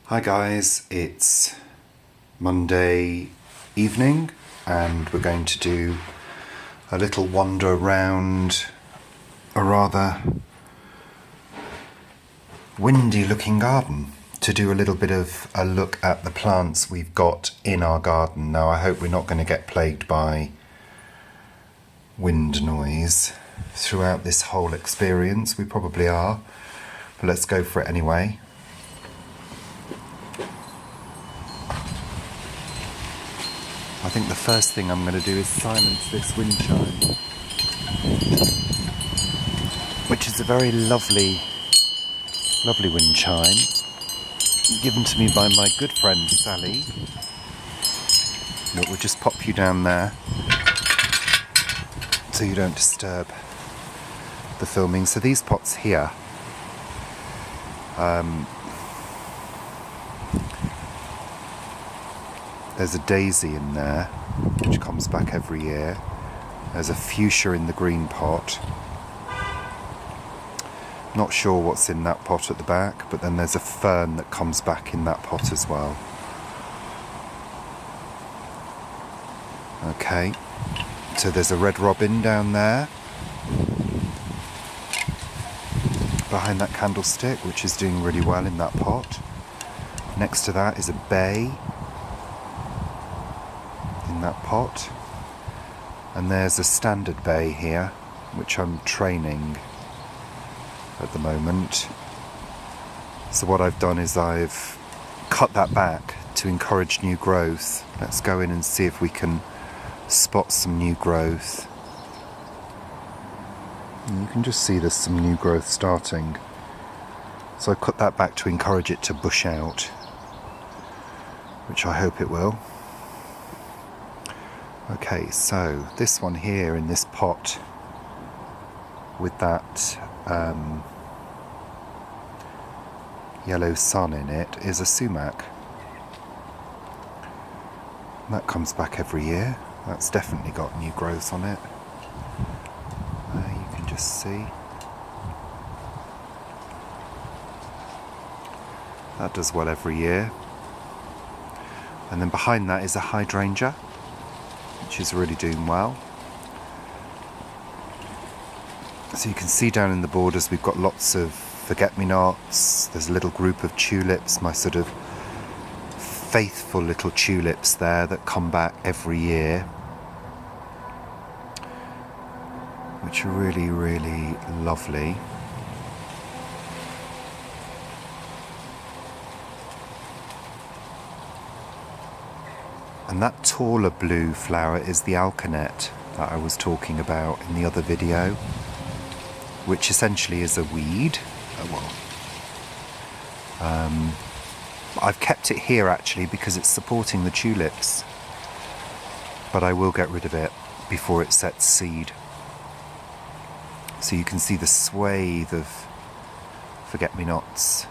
Hi guys, it's Monday evening and we're going to do a little wander around a rather windy looking garden to do a little bit of a look at the plants we've got in our garden. Now I hope we're not going to get plagued by wind noise throughout this whole experience. We probably are, but let's go for it anyway. I think the first thing I'm going to do is silence this wind chime, which is a very lovely wind chime, given to me by my good friend Sally. Look, we'll just pop you down there so you don't disturb the filming. So these pots here, there's a daisy in there, which comes back every year. There's a fuchsia in the green pot. Not sure what's in that pot at the back, but then there's a fern that comes back in that pot as well. Okay, so there's a red robin down there, behind that candlestick, which is doing really well in that pot. Next to that is a bay in that pot, and there's a standard bay here which I'm training at the moment. So what I've done is I've cut that back to encourage new growth. Let's go in and see if we can spot some new growth. And you can just see there's some new growth starting. So I cut that back to encourage it to bush out, which I hope it will. Okay, so this one here in this pot with that yellow sun in it is a sumac. And that comes back every year. That's definitely got new growth on it. You can just see. That does well every year. And then behind that is a hydrangea, which is really doing well. So you can see down in the borders we've got lots of forget-me-nots. There's a little group of tulips, my sort of faithful little tulips there that come back every year, which are really, really lovely. And that taller blue flower is the alkanet that I was talking about in the other video, which essentially is a weed. I've kept it here actually because it's supporting the tulips, but I will get rid of it before it sets seed. So you can see the swathe of forget-me-nots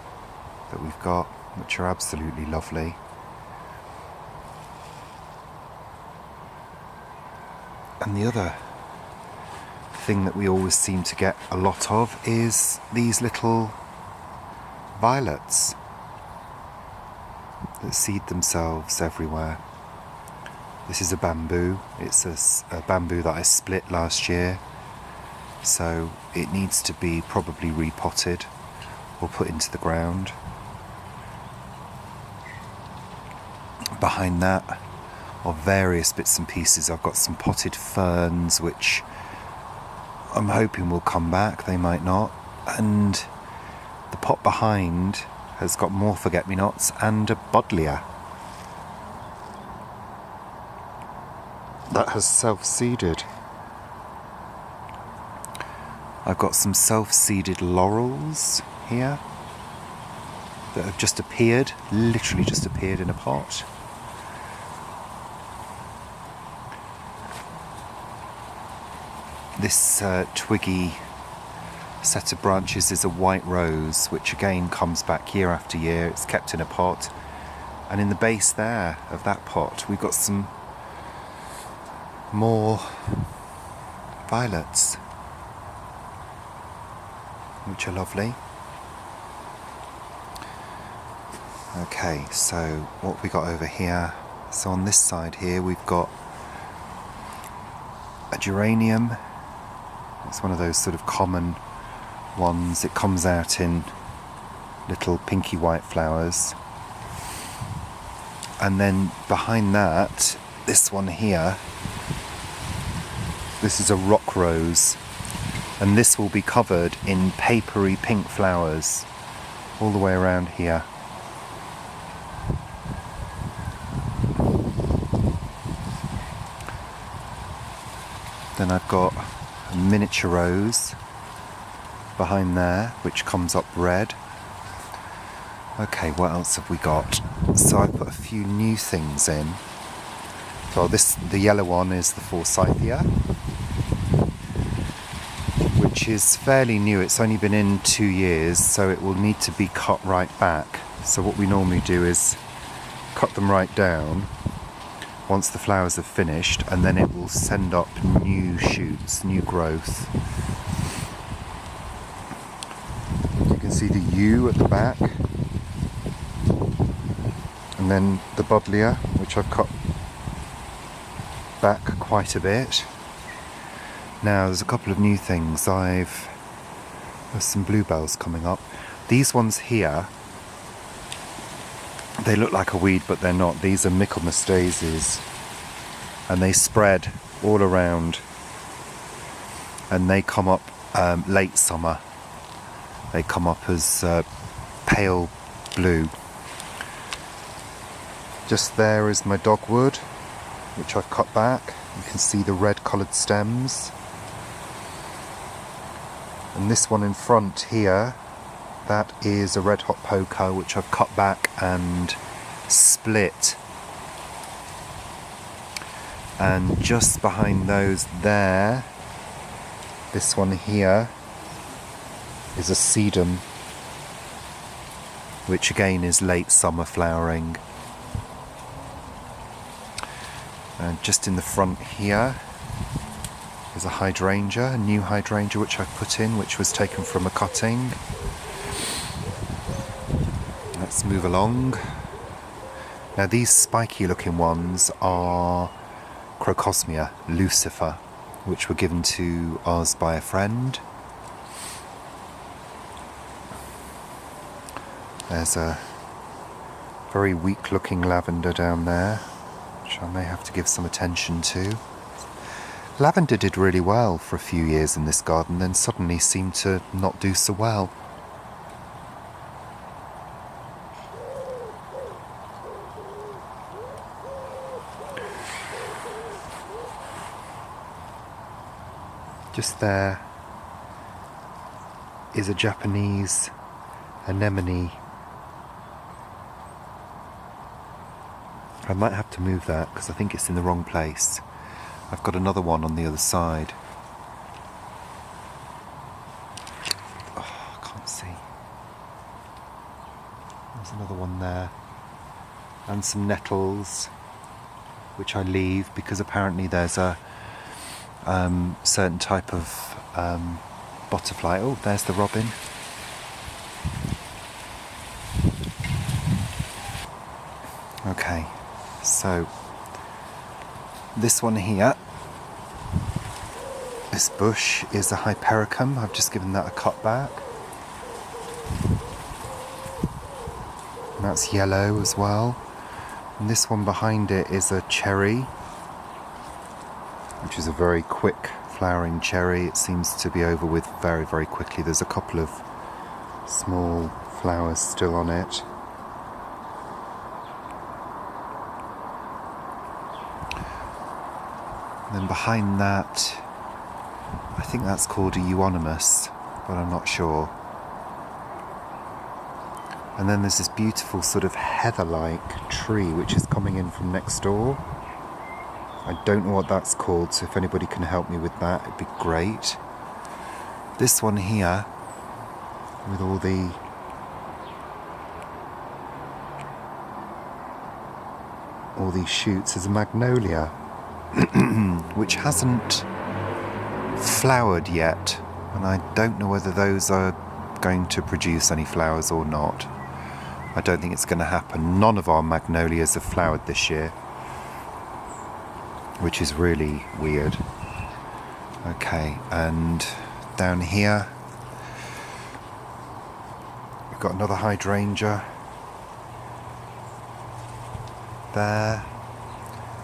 that we've got, which are absolutely lovely. And the other thing that we always seem to get a lot of is these little violets that seed themselves everywhere. This is a bamboo. It's a bamboo that I split last year, so it needs to be probably repotted or put into the ground. Behind that are various bits and pieces. I've got some potted ferns which I'm hoping will come back. They might not. And the pot behind has got more forget-me-nots and a buddleia that has self-seeded. I've got some self-seeded laurels here that have just appeared, literally just appeared in a pot. This twiggy set of branches is a white rose, which again comes back year after year. It's kept in a pot, and in the base there of that pot we've got some more violets, which are lovely. Okay, so what we got over here? So on this side here we've got a geranium. It's one of those sort of common ones. It comes out in little pinky white flowers. And then behind that, this one here, this is a rock rose. And this will be covered in papery pink flowers all the way around here. Then I've got a miniature rose behind there, which comes up red. Okay, what else have we got? So I've put a few new things in. So the yellow one is the Forsythia, which is fairly new. It's only been in 2 years, so it will need to be cut right back. So what we normally do is cut them right down once the flowers have finished, and then it will send up new shoots, new growth. You can see the U at the back, and then the buddleia, which I've cut back quite a bit. Now there's a couple of new things. There's some bluebells coming up. These ones here, they look like a weed, but they're not. These are Michaelmas daisies, and they spread all around, and they come up late summer. They come up as pale blue. Just there is my dogwood, which I've cut back. You can see the red coloured stems. And this one in front here, that is a red hot poker, which I've cut back and split. And just behind those there, this one here is a sedum, which again is late summer flowering. And just in the front here is a hydrangea, a new hydrangea which I've put in, which was taken from a cutting. Let's move along. Now these spiky looking ones are Crocosmia Lucy, which were given to us by a friend. There's a very weak looking lavender down there, which I may have to give some attention to. Lavender did really well for a few years in this garden, then suddenly seemed to not do so well. Just there is a Japanese anemone. I might have to move that because I think it's in the wrong place. I've got another one on the other side. Oh, I can't see. There's another one there. And some nettles, which I leave because apparently there's a certain type of butterfly. Oh, there's the robin. Okay, so this one here, this bush is a Hypericum. I've just given that a cut back. And that's yellow as well. And this one behind it is a cherry, which is a very quick flowering cherry. It seems to be over with very, very quickly. There's a couple of small flowers still on it. And then behind that, I think that's called a euonymus, but I'm not sure. And then there's this beautiful sort of heather-like tree which is coming in from next door. I don't know what that's called, so if anybody can help me with that, it'd be great. This one here, with all these shoots, is a Magnolia, which hasn't flowered yet, and I don't know whether those are going to produce any flowers or not. I don't think it's going to happen. None of our magnolias have flowered this year, which is really weird. Okay, and down here we've got another hydrangea there,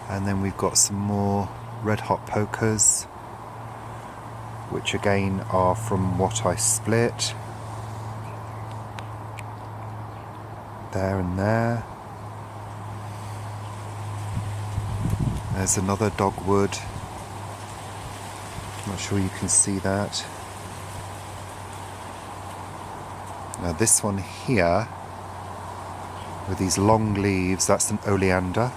and then we've got some more red hot pokers, which again are from what I split. There and there. There's another dogwood. I'm not sure you can see that. Now this one here, with these long leaves, that's an oleander.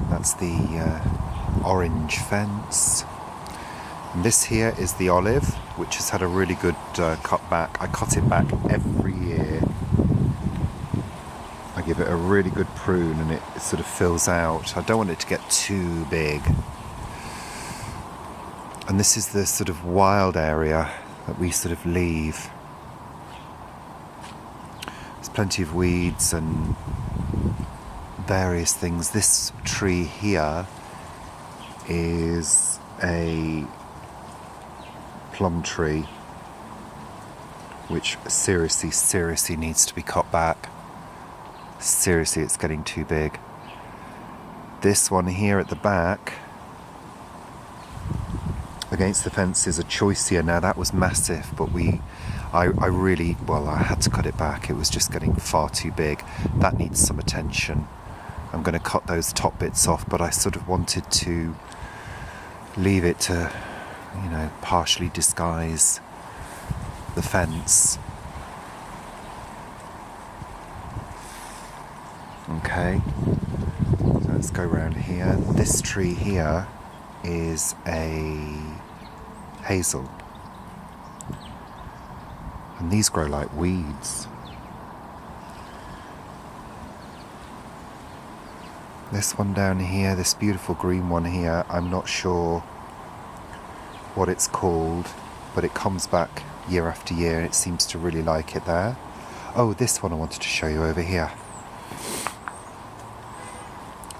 That's the orange fence. And this here is the olive, which has had a really good cut back. I cut it back every year. I give it a really good prune and it sort of fills out. I don't want it to get too big. And this is the sort of wild area that we sort of leave. There's plenty of weeds and various things. This tree here is a plum tree, which seriously needs to be cut back. Seriously, it's getting too big. This one here at the back against the fence is a choicea. Now that was massive, but I had to cut it back. It was just getting far too big. That needs some attention. I'm going to cut those top bits off, but I sort of wanted to leave it to, partially disguise the fence. Okay, so let's go around here. This tree here is a hazel, and these grow like weeds. This one down here, this beautiful green one here, I'm not sure what it's called, but it comes back year after year and it seems to really like it there. Oh, this one I wanted to show you over here.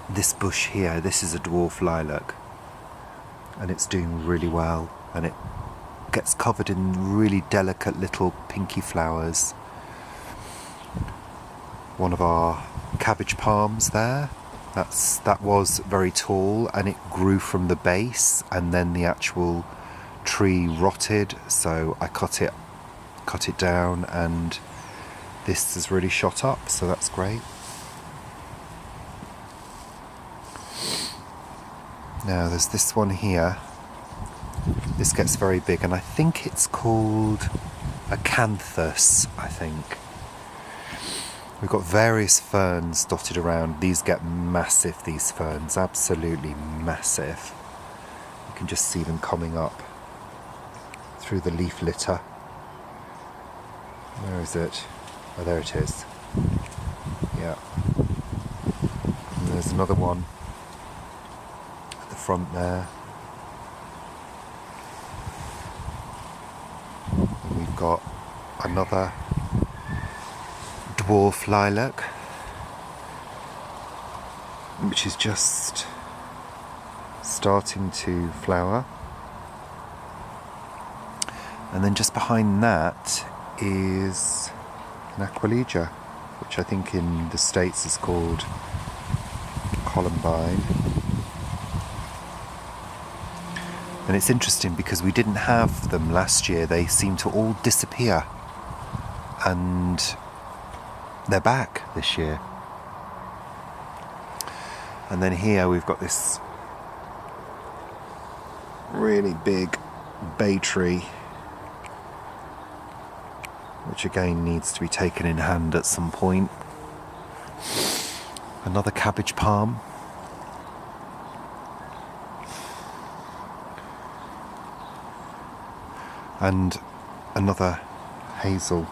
This bush here, this is a dwarf lilac, and it's doing really well, and it gets covered in really delicate little pinky flowers. One of our cabbage palms there, that was very tall and it grew from the base, and then the actual tree rotted, so I cut it down, and this has really shot up, so that's great. Now there's this one here. This gets very big, and I think it's called acanthus, I think. We've got various ferns dotted around. These get massive, these ferns, absolutely massive. You can just see them coming up through the leaf litter. Where is it? Oh, there it is. Yeah. And there's another one front there, and we've got another dwarf lilac, which is just starting to flower, and then just behind that is an aquilegia, which I think in the States is called Columbine. And it's interesting because we didn't have them last year. They seem to all disappear, and they're back this year. And then here we've got this really big bay tree, which again needs to be taken in hand at some point. Another cabbage palm. And another hazel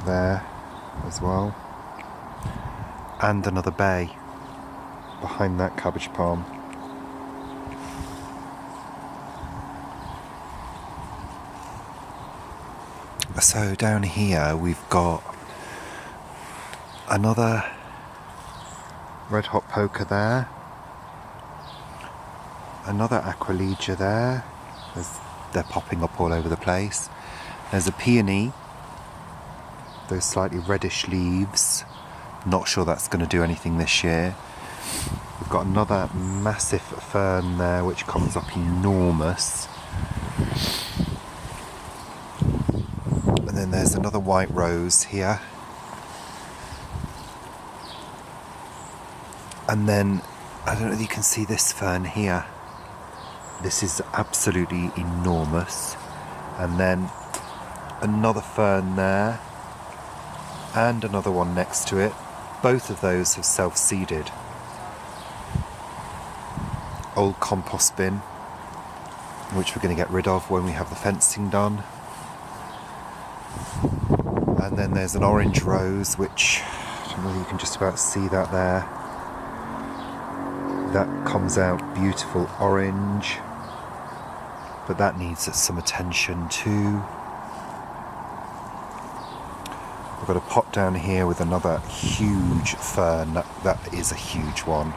there as well, and another bay behind that cabbage palm. So down here we've got another red hot poker there, another Aquilegia there. They're popping up all over the place. There's a peony, those slightly reddish leaves. Not sure that's going to do anything this year. We've got another massive fern there which comes up enormous. And then there's another white rose here. And then, I don't know if you can see this fern here. This is absolutely enormous. And then another fern there. And another one next to it. Both of those have self-seeded. Old compost bin, which we're going to get rid of when we have the fencing done. And then there's an orange rose, which, I don't know if you can just about see that there. That comes out beautiful orange, but that needs some attention too. I've got a pot down here with another huge fern. That is a huge one.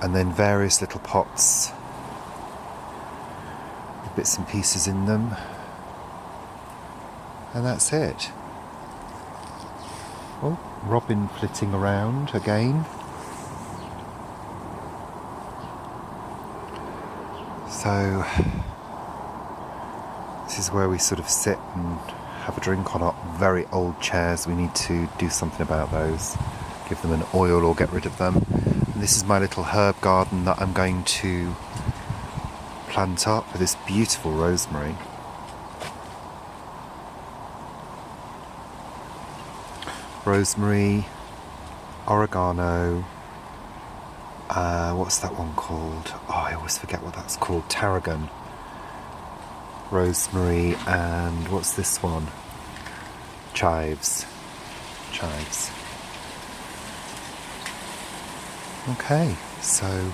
And then various little pots with bits and pieces in them. And that's it. Oh, robin flitting around again. So this is where we sort of sit and have a drink on our very old chairs. We need to do something about those. Give them an oil or get rid of them. And this is my little herb garden that I'm going to plant up with this beautiful rosemary. Rosemary, oregano, what's that one called? Oh, I always forget what that's called. Tarragon. Rosemary, and what's this one? Chives. Okay, so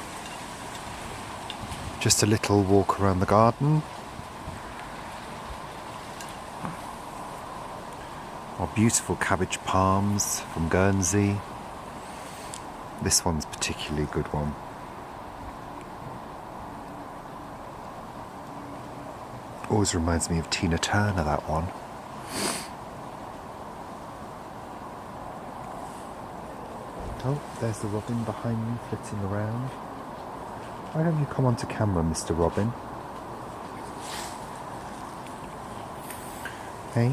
just a little walk around the garden. Our beautiful cabbage palms from Guernsey. This one's a particularly good one. Always reminds me of Tina Turner, that one. Oh, there's the robin behind me flitting around. Why don't you come onto camera, Mr. Robin? Hey?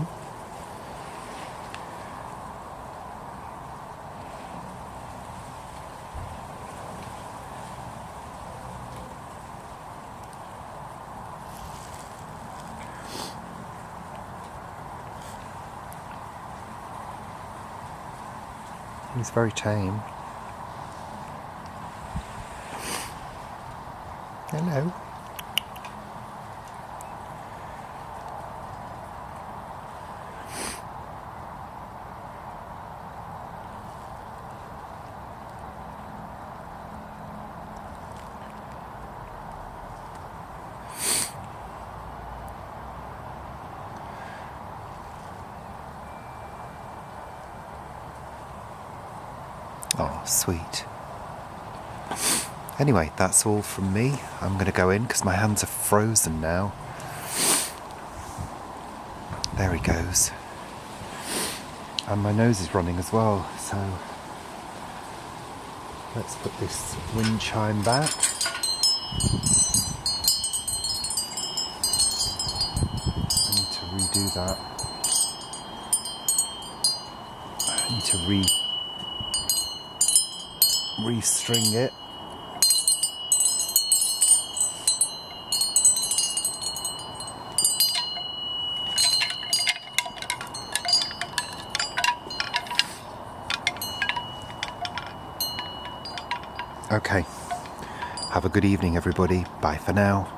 He's very tame. Hello. Oh, sweet. Anyway, that's all from me. I'm going to go in because my hands are frozen now. There he goes. And my nose is running as well, so let's put this wind chime back. I need to redo that. I need to restring it. Okay. Have a good evening, everybody. Bye for now.